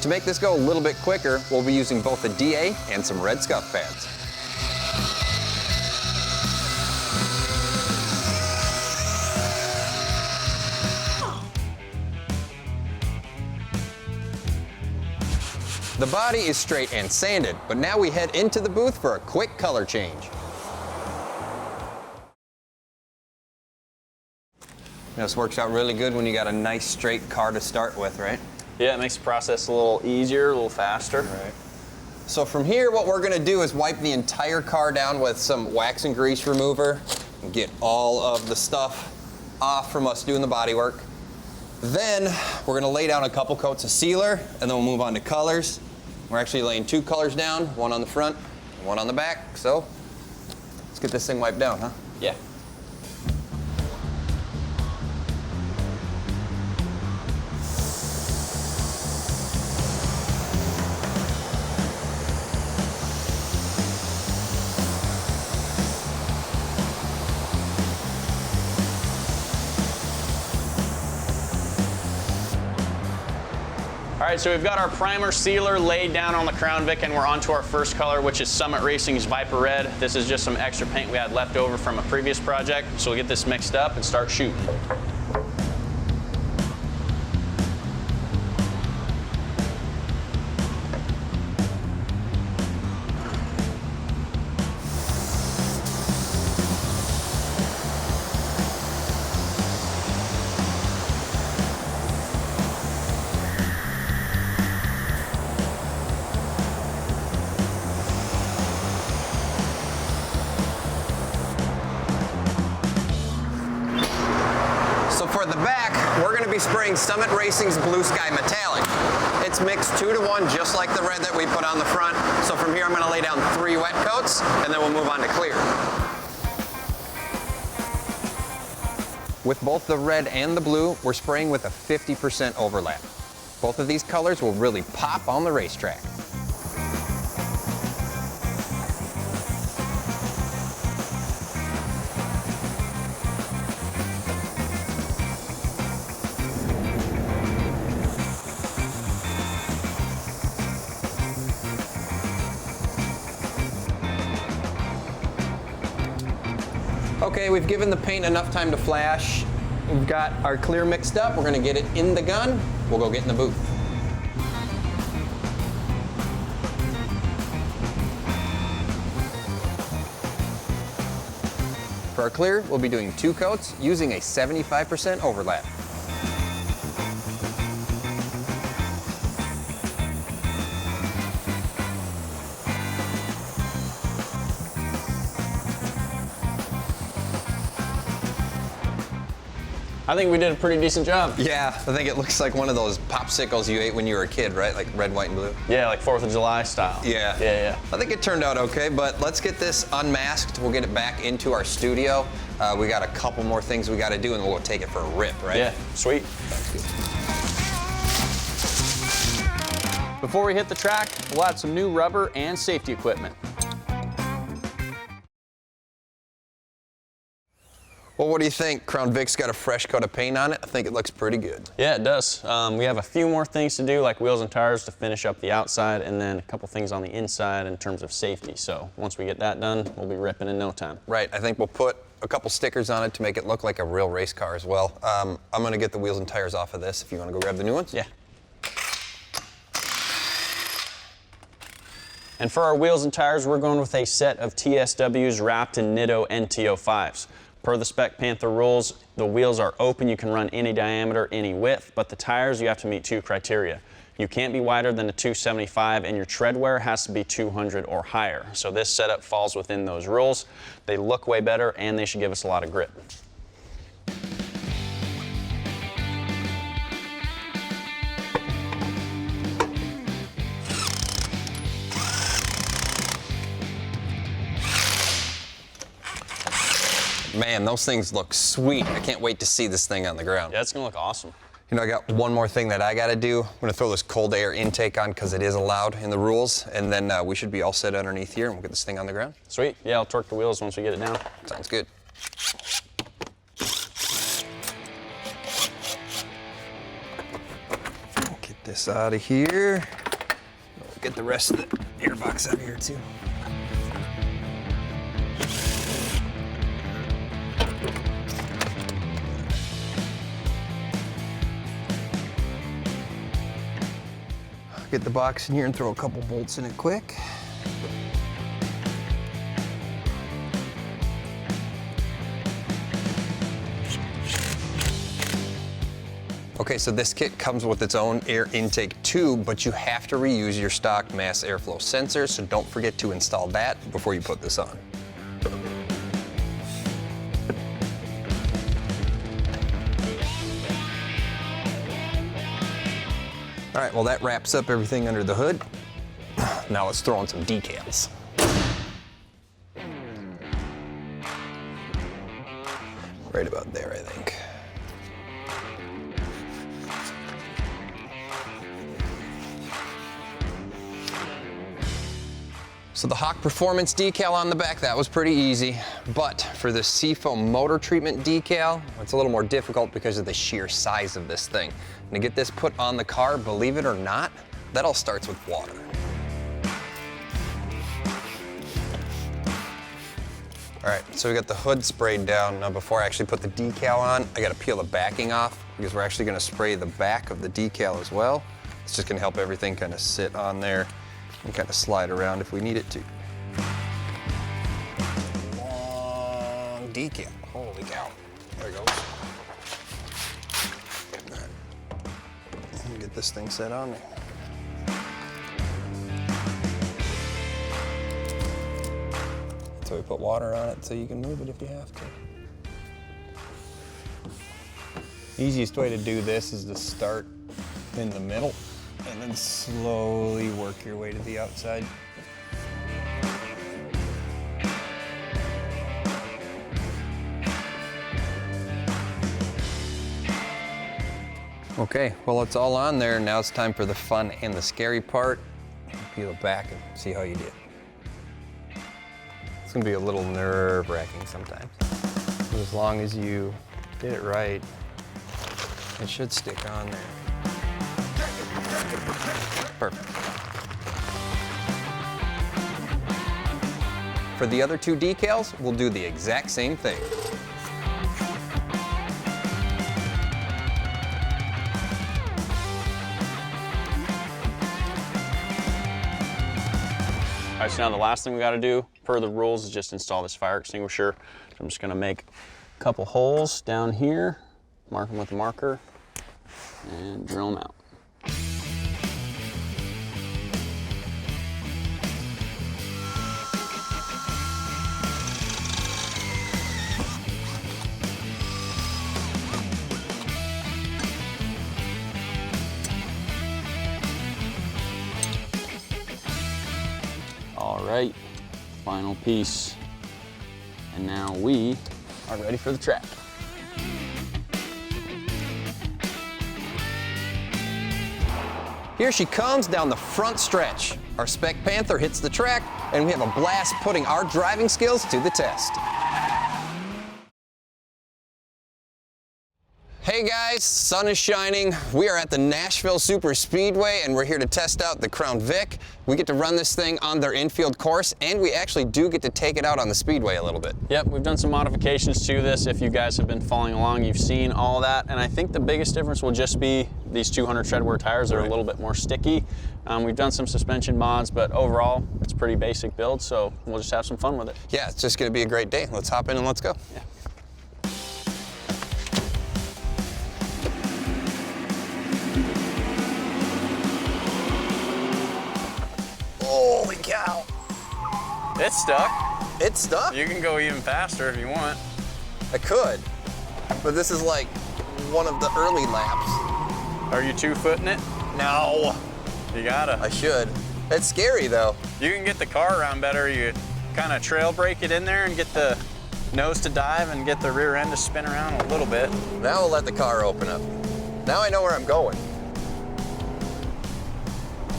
To make this go a little bit quicker, we'll be using both a DA and some red scuff pads. The body is straight and sanded, but now we head into the booth for a quick color change. This works out really good when you got a nice straight car to start with, right?
Yeah, it makes the process a little easier, a little faster.
Right.
So from here, what we're gonna do is wipe the entire car down with some wax and grease remover and get all of the stuff off from us doing the body work. Then we're gonna lay down a couple coats of sealer, and then we'll move on to colors. We're actually laying 2 colors down, one on the front and one on the back. So let's get this thing wiped down, huh?
Yeah. All right, so we've got our primer sealer laid down on the Crown Vic, and we're on to our first color, which is Summit Racing's Viper Red. This is just some extra paint we had left over from a previous project. So we'll get this mixed up and start shooting.
the back, we're going to be spraying Summit Racing's Blue Sky Metallic. It's mixed 2 to 1, just like the red that we put on the front. So from here, I'm going to lay down 3 wet coats, and then we'll move on to clear. With both the red and the blue, we're spraying with a 50% overlap. Both of these colors will really pop on the racetrack. Okay, we've given the paint enough time to flash. We've got our clear mixed up. We're gonna get it in the gun. We'll go get in the booth. For our clear, we'll be doing 2 coats using a 75% overlap.
I think we did a pretty decent job.
Yeah, I think it looks like one of those popsicles you ate when you were a kid, right? Like red, white, and blue.
Yeah, like 4th of July style.
Yeah.
Yeah.
I think it turned out okay, but let's get this unmasked. We'll get it back into our studio. We got a couple more things we got to do, and we'll take it for a rip, right?
Yeah, sweet. Before we hit the track, we'll add some new rubber and safety equipment.
Well, what do you think? Crown Vic's got a fresh coat of paint on it. I think it looks pretty good.
Yeah, it does. We have a few more things to do, like wheels and tires to finish up the outside, and then a couple things on the inside in terms of safety. So once we get that done, we'll be ripping in no time.
Right, I think we'll put a couple stickers on it to make it look like a real race car as well. I'm gonna get the wheels and tires off of this if you wanna go grab the new ones.
Yeah. And for our wheels and tires, we're going with a set of TSWs wrapped in Nitto NTO5s. Per the Spec Panther rules, the wheels are open. You can run any diameter, any width, but the tires, you have to meet 2 criteria. You can't be wider than a 275, and your tread wear has to be 200 or higher. So this setup falls within those rules. They look way better, and they should give us a lot of grip.
Man, those things look sweet. I can't wait to see this thing on the ground.
Yeah, it's gonna look awesome.
You know, I got one more thing that I gotta do. I'm gonna throw this cold air intake on because it is allowed in the rules, and then we should be all set underneath here, and we'll get this thing on the ground.
Sweet. Yeah, I'll torque the wheels once we get it down.
Sounds good. Get this out of here. We'll get the rest of the airbox out of here too. Get the box in here and throw a couple bolts in it quick. Okay, so this kit comes with its own air intake tube, but you have to reuse your stock mass airflow sensor, so don't forget to install that before you put this on. All right, well that wraps up everything under the hood. Now let's throw in some decals. Right about there, I think. So the Hawk Performance decal on the back, that was pretty easy. But for the Seafoam motor treatment decal, it's a little more difficult because of the sheer size of this thing. And to get this put on the car, believe it or not, that all starts with water. All right, so we got the hood sprayed down. Now before I actually put the decal on, I gotta peel the backing off because we're actually gonna spray the back of the decal as well. It's just gonna help everything kind of sit on there and kind of slide around if we need it to. Long decal, holy cow. There it goes. All right. Let me get this thing set on there. So we put water on it so you can move it if you have to.
Easiest way to do this is to start in the middle and then slowly work your way to the outside. Okay, well, it's all on there. Now it's time for the fun and the scary part. Peel it back and see how you did. It's gonna be a little nerve-wracking sometimes. But as long as you did it right, it should stick on there. Perfect. For the other two decals, we'll do the exact same thing.
All right, so now the last thing we got to do, per the rules, is just install this fire extinguisher. So I'm just going to make a couple holes down here, mark them with a marker, and drill them out. All right, final piece. And now we are ready for the track.
Here she comes down the front stretch. Our Spec Panther hits the track, and we have a blast putting our driving skills to the test. Hey guys, sun is shining. We are at the Nashville Super Speedway and we're here to test out the Crown Vic. We get to run this thing on their infield course and we actually do get to take it out on the speedway a little bit.
Yep, we've done some modifications to this. If you guys have been following along, you've seen all that. And I think the biggest difference will just be these 200 treadwear tires are a little bit more sticky. We've done some suspension mods, but overall, it's a pretty basic build, so we'll just have some fun with it.
Yeah, it's just gonna be a great day. Let's hop in and let's go.
Yeah.
Holy cow.
It's stuck.
It's stuck?
You can go even faster if you want.
I could, but this is like one of the early laps.
Are you 2-footing it?
No.
You gotta.
I should. It's scary though.
You can get the car around better. You kind of trail brake it in there and get the nose to dive and get the rear end to spin around a little bit.
Now we'll let the car open up. Now I know where I'm going.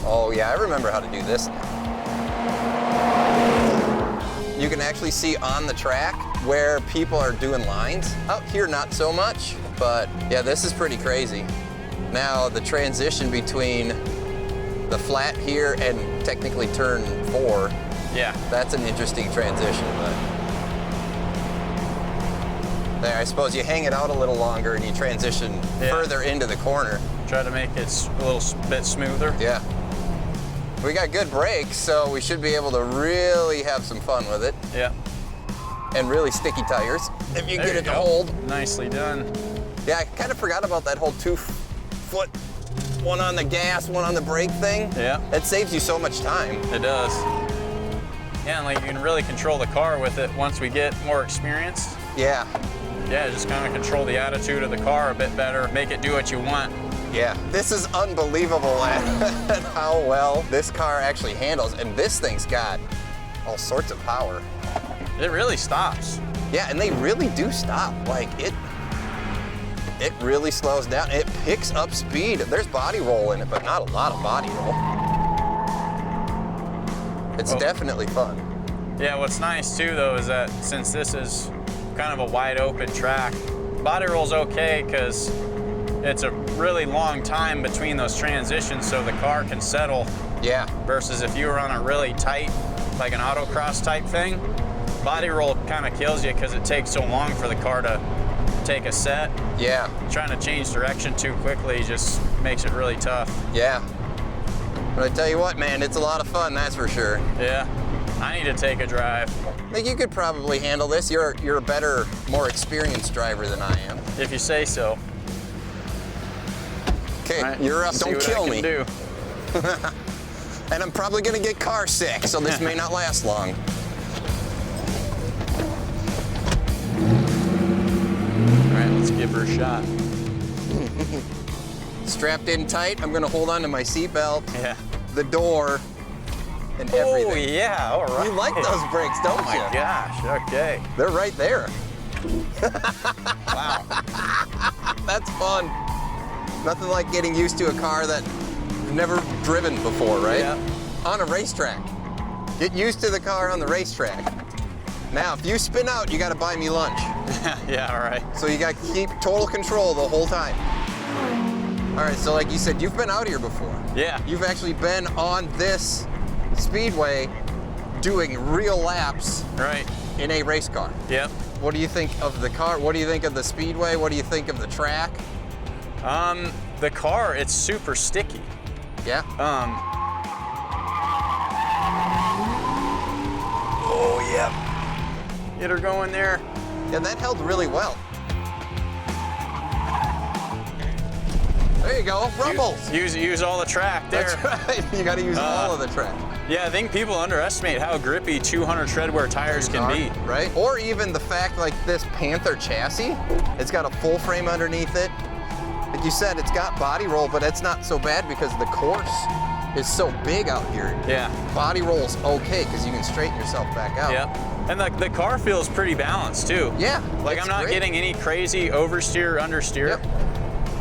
Oh yeah, I remember how to do this. You can actually see on the track where people are doing lines. Out here, not so much, but yeah, this is pretty crazy. Now the transition between the flat here and technically turn 4,
yeah,
that's an interesting transition, but there, I suppose you hang it out a little longer and you transition further into the corner.
Try to make it a little bit smoother.
Yeah. We got good brakes, so we should be able to really have some fun with it.
Yeah.
And really sticky tires, if you get it to hold.
Nicely done.
Yeah, I kind of forgot about that whole 2-foot, one on the gas, one on the brake thing.
Yeah.
It saves you so much time.
It does. Yeah, and like you can really control the car with it once we get more experience.
Yeah.
Yeah, just kind of control the attitude of the car a bit better, make it do what you want.
Yeah, this is unbelievable at how well this car actually handles, and this thing's got all sorts of power.
It really stops.
Yeah, and they really do stop. Like, it really slows down. It picks up speed. There's body roll in it, but not a lot of body roll. It's definitely fun.
Yeah, what's nice too though is that since this is kind of a wide open track, body roll's okay because it's a really long time between those transitions so the car can settle.
Yeah.
Versus if you were on a really tight, like an autocross type thing, body roll kind of kills you because it takes so long for the car to take a set.
Yeah.
Trying to change direction too quickly just makes it really tough.
Yeah. But I tell you what, man, it's a lot of fun, that's for sure.
Yeah. I need to take a drive.
I think you could probably handle this. You're a better, more experienced driver than I am.
If you say so.
Okay,
right,
you're up. Don't kill me.
Do.
And I'm probably gonna get car sick, so this may not last long.
All right, let's give her a shot.
everything strapped in tight. I'm gonna hold on to my seatbelt,
Yeah.
the door, and everything.
Oh yeah, all right.
You like those brakes, don't
Oh my
you?
gosh, okay.
They're right there.
Wow.
That's fun. Nothing like getting used to a car that you've never driven before, right?
Yeah.
On a racetrack. Get used to the car on the racetrack. Now, if you spin out, you gotta buy me lunch.
Yeah, all right.
So you gotta keep total control the whole time. All right, so like you said, you've been out here before.
Yeah.
You've actually been on this speedway doing real laps
Right.
in a race car.
Yep.
What do you think of the car? What do you think of the speedway? What do you think of the track?
The car, it's super sticky.
Yeah?
Oh yeah. Get her going there.
Yeah, that held really well. There you go, rumbles.
Use all the track there.
That's right, you gotta use all of the track.
Yeah, I think people underestimate how grippy 200 treadwear tires can be.
Right? Or even the fact like this Panther chassis, it's got a full frame underneath it. Like you said, it's got body roll, but it's not so bad because the course is so big out here.
Yeah.
Body roll's okay because you can straighten yourself back out.
Yep. And the car feels pretty balanced too.
Yeah.
Like
it's
I'm not
great.
getting any crazy oversteer, understeer.
Yep.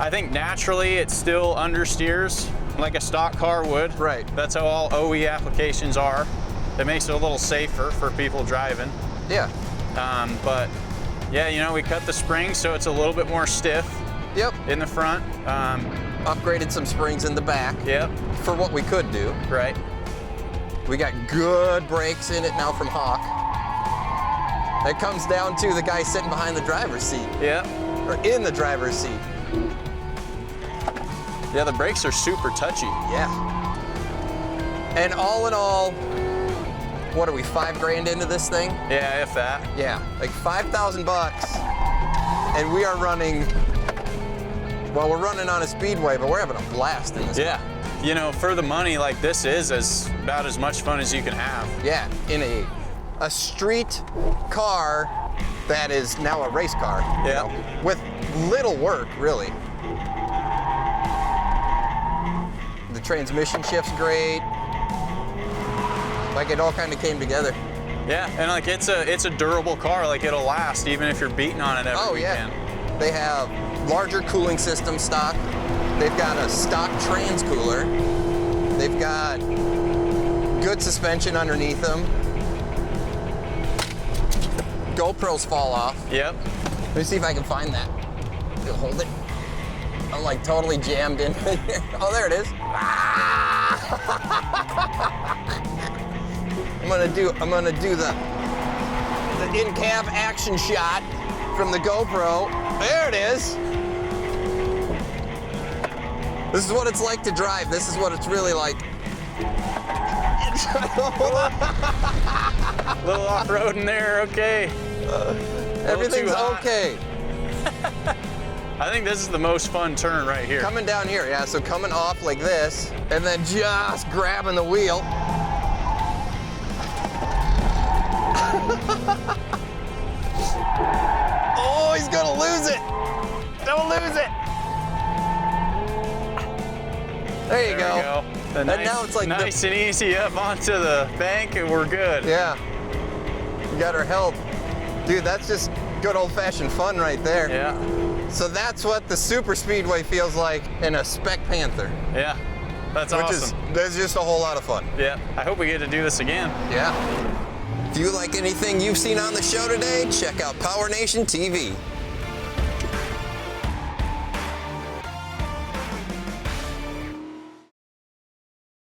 I think naturally it still understeers like a stock car would.
Right.
That's how all OE applications are. That makes it a little safer for people driving.
Yeah.
But yeah, you know, we cut the springs so it's a little bit more stiff
Yep.
in the front.
Upgraded some springs in the back
Yep.
for what we could do.
Right.
We got good brakes in it now from Hawk. It comes down to the guy sitting behind the driver's seat,
Yep.
or in the driver's seat.
Yeah, the brakes are super touchy.
Yeah. And all in all, what are we, $5 grand into this thing?
Yeah, if that.
Yeah, like 5,000 bucks. And we are running, well, we're running on a speedway, but we're having a blast in this.
Yeah. You know, for the money, like this is about as much fun as you can have.
Yeah, in a street car that is now a race car. you
Yeah.
know, with little work, really. The transmission shift's great. Like it all kind of came together.
Yeah, and like it's a durable car. Like it'll last even if you're beating on it every weekend.
Yeah. They have larger cooling system stock. They've got a stock trans cooler. They've got good suspension underneath them. GoPros fall off.
Yep.
Let me see if I can find that. Hold it. I'm like totally jammed in here. Oh, there it is. I'm gonna do the in-cab action shot from the GoPro. There it is. This is what it's like to drive. This is what it's really like. Hold on.
Little off-roading there, okay.
Everything's okay.
I think this is the most fun turn right here.
Coming down here, yeah, so coming off like this, and then just grabbing the wheel. Oh, he's gonna lose it. Don't lose it. There you go.
And
now it's like
nice and easy up onto the bank and we're good.
Yeah, we got her held. Dude, that's just good old-fashioned fun right there.
Yeah.
So that's what the super speedway feels like in a Spec Panther.
Yeah. That's awesome.
That's just a whole lot of fun.
Yeah. I hope we get to do this again.
Yeah. If you like anything you've seen on the show today, check out PowerNation TV.